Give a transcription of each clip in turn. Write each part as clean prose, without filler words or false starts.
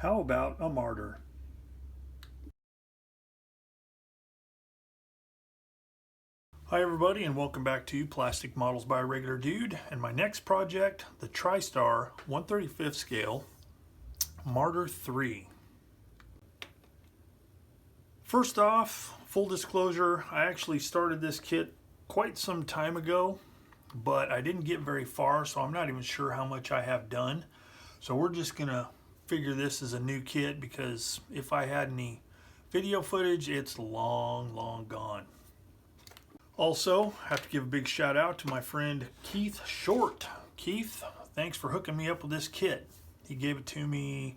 How about a Marder? Hi everybody, and welcome back to Plastic Models by a Regular Dude. And my next project, the TriStar 1/35 scale Marder III. First off, full disclosure, I actually started this kit quite some time ago, but I didn't get very far, so I'm not even sure how much I have done. So we're just gonna figure this as a new kit, because if I had any video footage, it's long gone. Also, have to give a big shout out to my friend Keith Short. Keith, thanks for hooking me up with this kit. He gave it to me,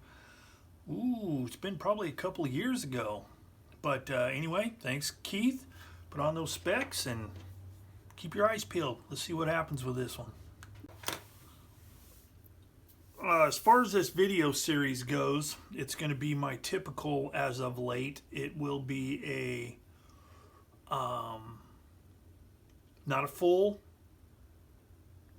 it's been probably a couple of years ago. But anyway, thanks Keith. Put on those specs and keep your eyes peeled. Let's see what happens with this one. As far as this video series goes, it's going to be my typical as of late. It will be a not a full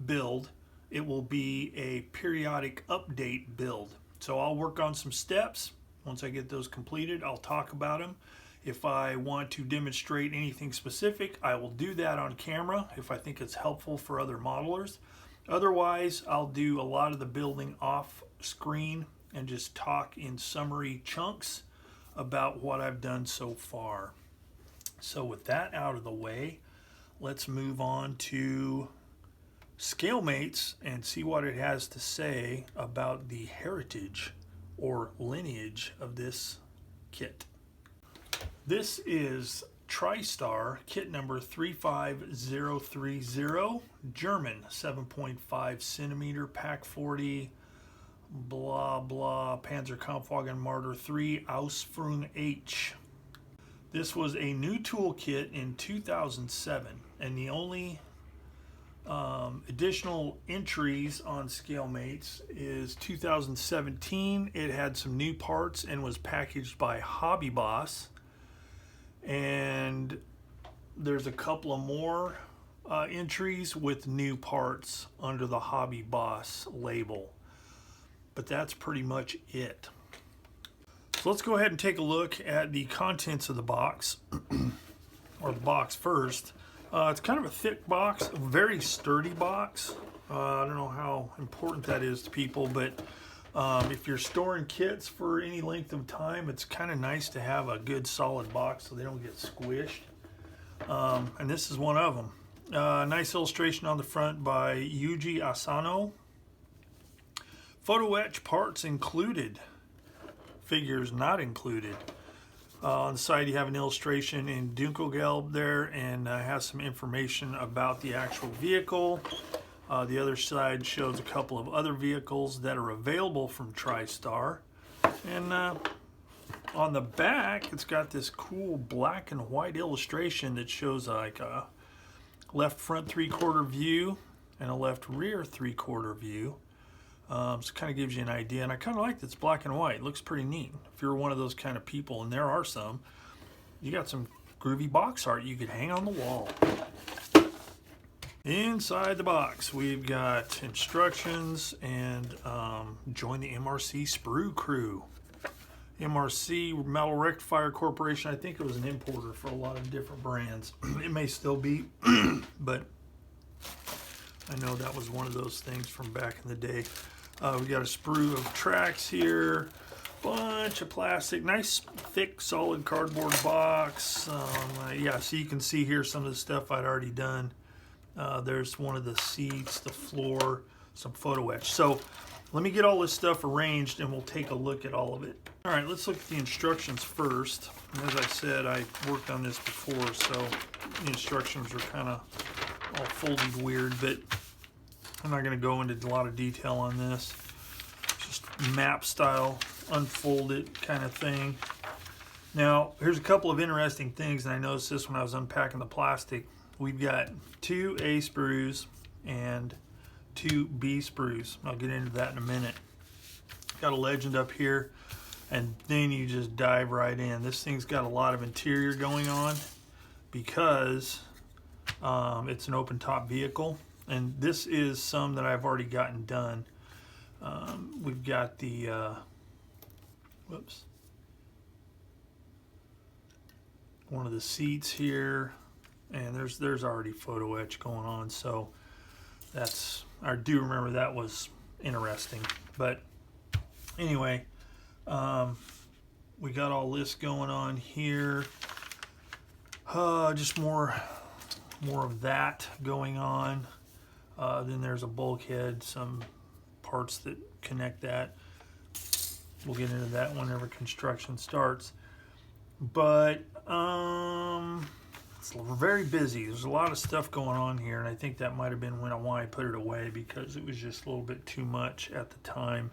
build. It will be a periodic update build. So I'll work on some steps. Once I get those completed, I'll talk about them. If I want to demonstrate anything specific, I will do that on camera if I think it's helpful for other modelers. Otherwise, I'll do a lot of the building off screen and just talk in summary chunks about what I've done so far. So with that out of the way, let's move on to ScaleMates and see what it has to say about the heritage or lineage of this kit. This is TriStar kit number 35030, German, 7.5 centimeter, pack 40, blah blah, Panzerkampfwagen Marder III, Ausführung H. This was a new toolkit in 2007, and the only additional entries on ScaleMates is 2017. It had some new parts and was packaged by Hobby Boss. And there's a couple of more entries with new parts under the Hobby Boss label. But that's pretty much it. So let's go ahead and take a look at the contents of the box, or the box first. It's kind of a thick box, a very sturdy box. I don't know how important that is to people, but if you're storing kits for any length of time, it's kind of nice to have a good solid box so they don't get squished. And this is one of them. Nice illustration on the front by Yuji Asano. Photo etch parts included. Figures not included. On the side you have an illustration in Dunkelgelb there, and has some information about the actual vehicle. The other side shows a couple of other vehicles that are available from TriStar. And on the back it's got this cool black and white illustration that shows like a left front 3/4 view and a left rear 3/4 view. So it kind of gives you an idea, and I kind of like that it's black and white. It looks pretty neat. If you're one of those kind of people, and there are some, you got some groovy box art you could hang on the wall. Inside the box, we've got instructions and join the MRC sprue crew. MRC, Metal Rectifier Corporation, I think it was an importer for a lot of different brands. It may still be, but I know that was one of those things from back in the day. We got a sprue of tracks here, bunch of plastic, nice thick solid cardboard box. Yeah, so you can see here some of the stuff I'd already done. There's one of the seats, the floor, some photo etch. So let me get all this stuff arranged and we'll take a look at all of it. All right, let's look at the instructions first. And as I said, I worked on this before, so the instructions are kind of all folded weird, but I'm not going to go into a lot of detail on this. Just map style, unfold it kind of thing. Now, here's a couple of interesting things, and I noticed this when I was unpacking the plastic. We've got 2 A sprues and 2 B sprues. I'll get into that in a minute. Got a legend up here, and then you just dive right in. This thing's got a lot of interior going on because it's an open top vehicle, and this is some that I've already gotten done. We've got the Whoops. One of the seats here, and there's already photo etch going on, so that's, I do remember that was interesting. But anyway, we got all this going on here. Just more of that going on. Then there's a bulkhead, some parts that connect that. We'll get into that whenever construction starts. But it's very busy. There's a lot of stuff going on here, and I think that might have been why I put it away, because it was just a little bit too much at the time.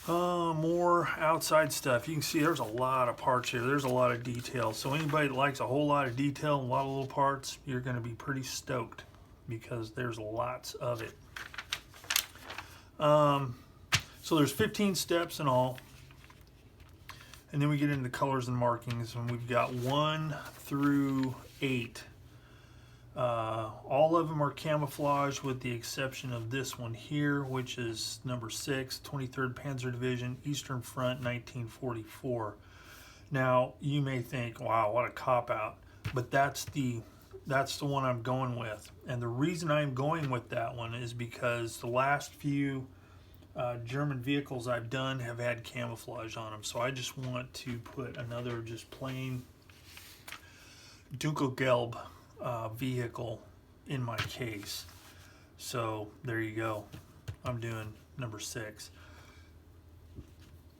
More outside stuff. You can see there's a lot of parts here. There's a lot of detail. So anybody that likes a whole lot of detail and a lot of little parts, you're going to be pretty stoked, because there's lots of it. So there's 15 steps in all. And then we get into the colors and markings, and we've got 1 through 8. All of them are camouflage with the exception of this one here, which is number 6, 23rd Panzer Division, Eastern Front, 1944. Now, you may think, wow, what a cop-out. But that's the one I'm going with. And the reason I'm going with that one is because the last few German vehicles I've done have had camouflage on them, so I just want to put another just plain Dunkelgelb vehicle in my case. So there you go. I'm doing number 6.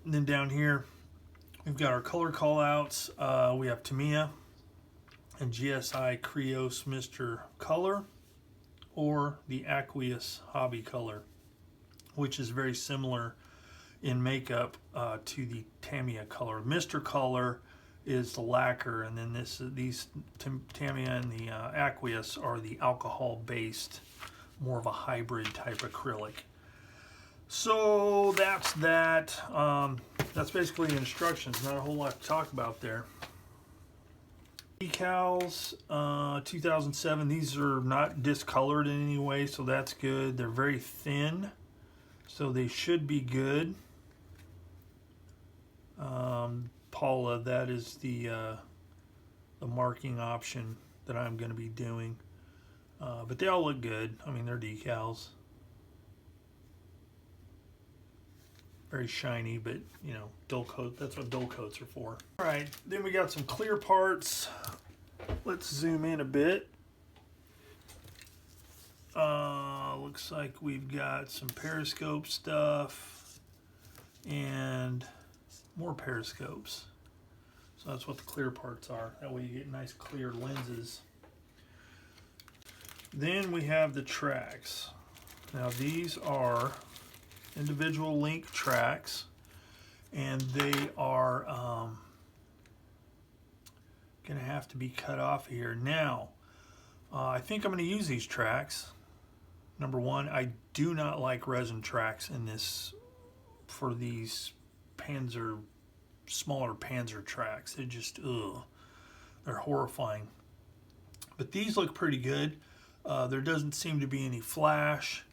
And then down here we've got our color callouts. We have Tamiya and GSI Krios Mr. Color, or the Aqueous Hobby Color, which is very similar in makeup to the Tamiya Color. Mr. Color is the lacquer, and then these Tamiya and the Aqueous are the alcohol-based, more of a hybrid type acrylic. So that's that. That's basically the instructions. Not a whole lot to talk about there. Decals, 2007. These are not discolored in any way, so that's good. They're very thin, so they should be good. Paula, that is the marking option that I'm going to be doing. But they all look good. I mean, they're decals. Very shiny, but you know, dull coat, that's what dull coats are for. All right, then we got some clear parts. Let's zoom in a bit. Looks like we've got some periscope stuff and more periscopes. So that's what the clear parts are. That way you get nice clear lenses. Then we have the tracks. Now these are individual link tracks, and they are going to have to be cut off here. Now, I think I'm going to use these tracks. Number one, I do not like resin tracks in this for these smaller Panzer tracks. They just, they're horrifying. But these look pretty good. There doesn't seem to be any flash.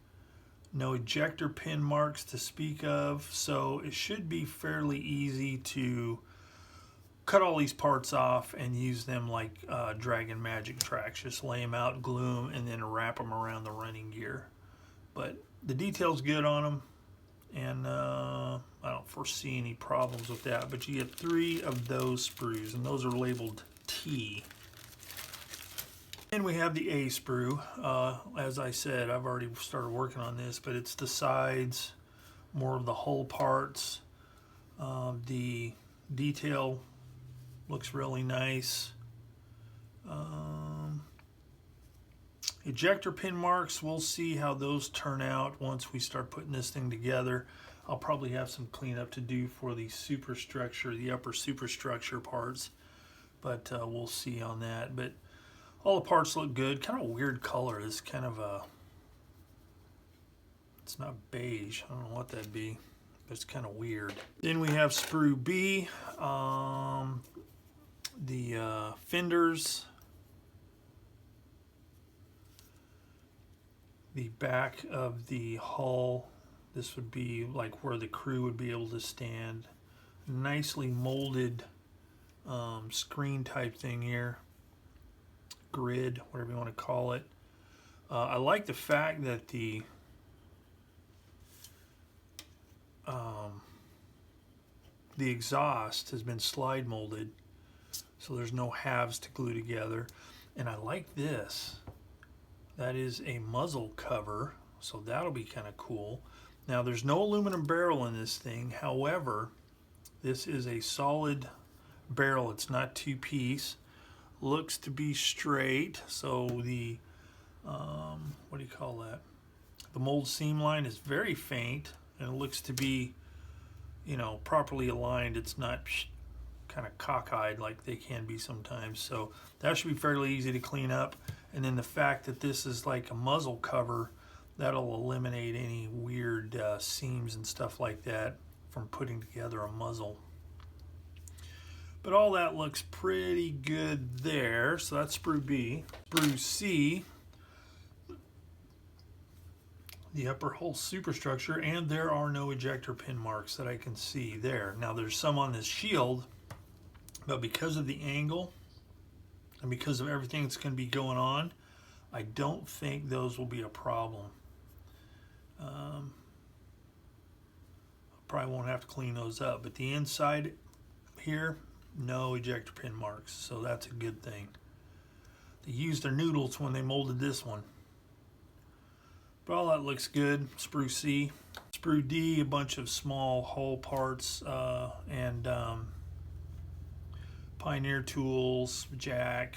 No ejector pin marks to speak of, so it should be fairly easy to cut all these parts off and use them like Dragon Magic tracks. Just lay them out, glue them, and then wrap them around the running gear. But the detail's good on them, and I don't foresee any problems with that. But you get 3 of those sprues, and those are labeled T. And we have the A sprue. As I said, I've already started working on this, but it's the sides, more of the hull parts. The detail looks really nice. Ejector pin marks, we'll see how those turn out once we start putting this thing together. I'll probably have some cleanup to do for the superstructure, the upper superstructure parts, but we'll see on that. But all the parts look good. Kind of a weird color. It's kind of a, it's not beige. I don't know what that'd be, but it's kind of weird. Then we have sprue B, the fenders, the back of the hull. This would be like where the crew would be able to stand. nicely molded screen type thing here, grid, whatever you want to call it. I like the fact that the exhaust has been slide molded, so there's no halves to glue together. And I like this. That is a muzzle cover, so that'll be kind of cool. Now there's no aluminum barrel in this thing. However, this is a solid barrel. It's not two-piece. Looks to be straight, so the what do you call that? The mold seam line is very faint, and it looks to be, you know, properly aligned. It's not kind of cockeyed like they can be sometimes. So that should be fairly easy to clean up. And then the fact that this is like a muzzle cover, that'll eliminate any weird seams and stuff like that from putting together a muzzle. But all that looks pretty good there. So that's sprue B. Sprue C, the upper hull superstructure, and there are no ejector pin marks that I can see there. Now there's some on this shield, but because of the angle and because of everything that's going to be going on, I don't think those will be a problem. Probably won't have to clean those up, but the inside here, no ejector pin marks, so that's a good thing. They used their noodles when they molded this one. But all that looks good. Sprue C. Sprue D, a bunch of small hull parts and Pioneer tools, jack,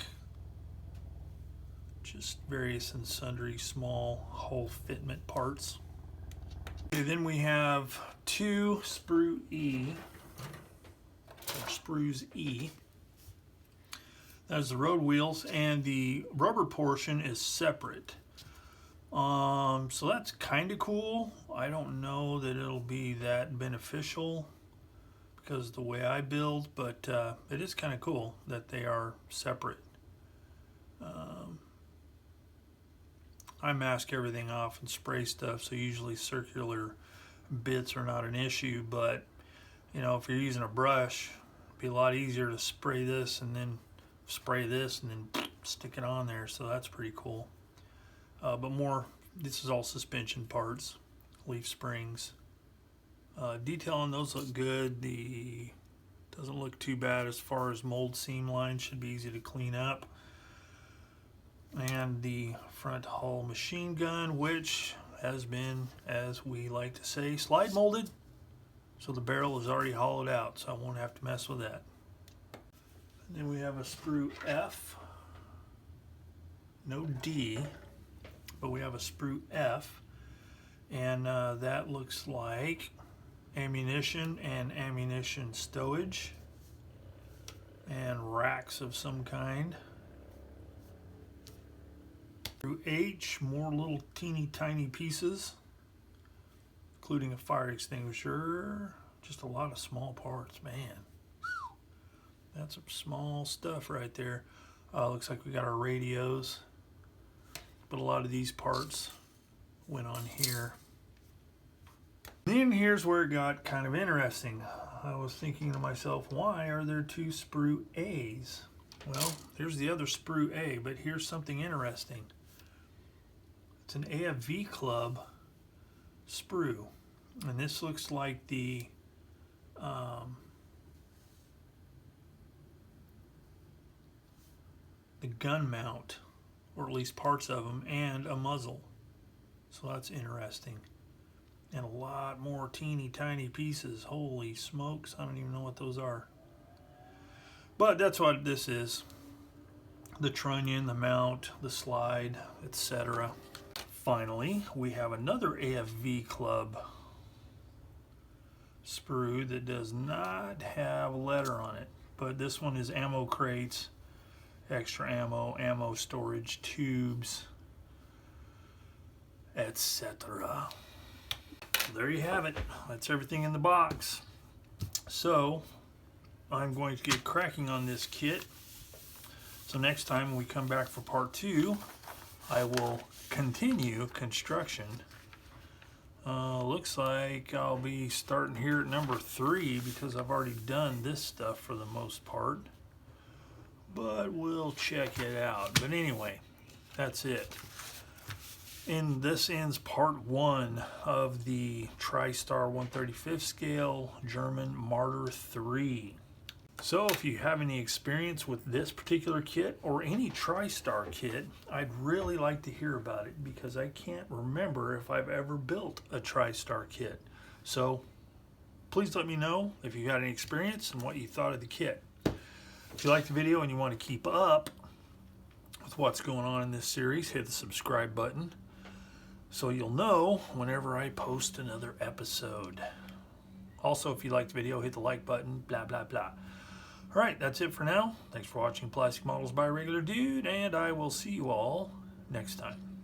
just various and sundry small hull fitment parts. Okay, then we have two Sprue E, or Sprues E. That is the road wheels, and the rubber portion is separate. So that's kind of cool. I don't know that it'll be that beneficial because of the way I build, but it is kind of cool that they are separate. I mask everything off and spray stuff, so usually circular bits are not an issue, but you know, if you're using a brush, it'd be a lot easier to spray this and then spray this and then stick it on there, so that's pretty cool. But more, this is all suspension parts, leaf springs. Detail on those look good. The doesn't look too bad as far as mold seam lines, should be easy to clean up. And the front hull machine gun, which has been, as we like to say, slide molded. So the barrel is already hollowed out, so I won't have to mess with that. And then we have a Sprue F, no D, but we have a Sprue F, and that looks like ammunition and ammunition stowage and racks of some kind. Sprue H, more little teeny tiny pieces, including a fire extinguisher. Just a lot of small parts, man. That's some small stuff right there. Looks like we got our radios, but a lot of these parts went on here. Then here's where it got kind of interesting. I was thinking to myself, why are there two Sprue A's? Well, here's the other Sprue A, but here's something interesting. It's an AFV Club sprue, and this looks like the gun mount, or at least parts of them, and a muzzle. So that's interesting. And a lot more teeny tiny pieces. Holy smokes, I don't even know what those are. But that's what this is. The trunnion, the mount, the slide, etc. Finally, we have another AFV Club sprue that does not have a letter on it, but this one is ammo crates, extra ammo, ammo storage, tubes, etc. There you have it. That's everything in the box. So I'm going to get cracking on this kit. So next time when we come back for part 2, I will continue construction Looks like I'll be starting here at number 3 because I've already done this stuff for the most part. But we'll check it out. But anyway, that's it. And this ends part 1 of the TriStar 1/35 scale German Marder III. So if you have any experience with this particular kit or any TriStar kit, I'd really like to hear about it because I can't remember if I've ever built a TriStar kit. So please let me know if you had any experience and what you thought of the kit. If you like the video and you want to keep up with what's going on in this series, hit the subscribe button so you'll know whenever I post another episode. Also, if you like the video, hit the like button, blah, blah, blah. All right, that's it for now. Thanks for watching Plastic Models by a Regular Dude, and I will see you all next time.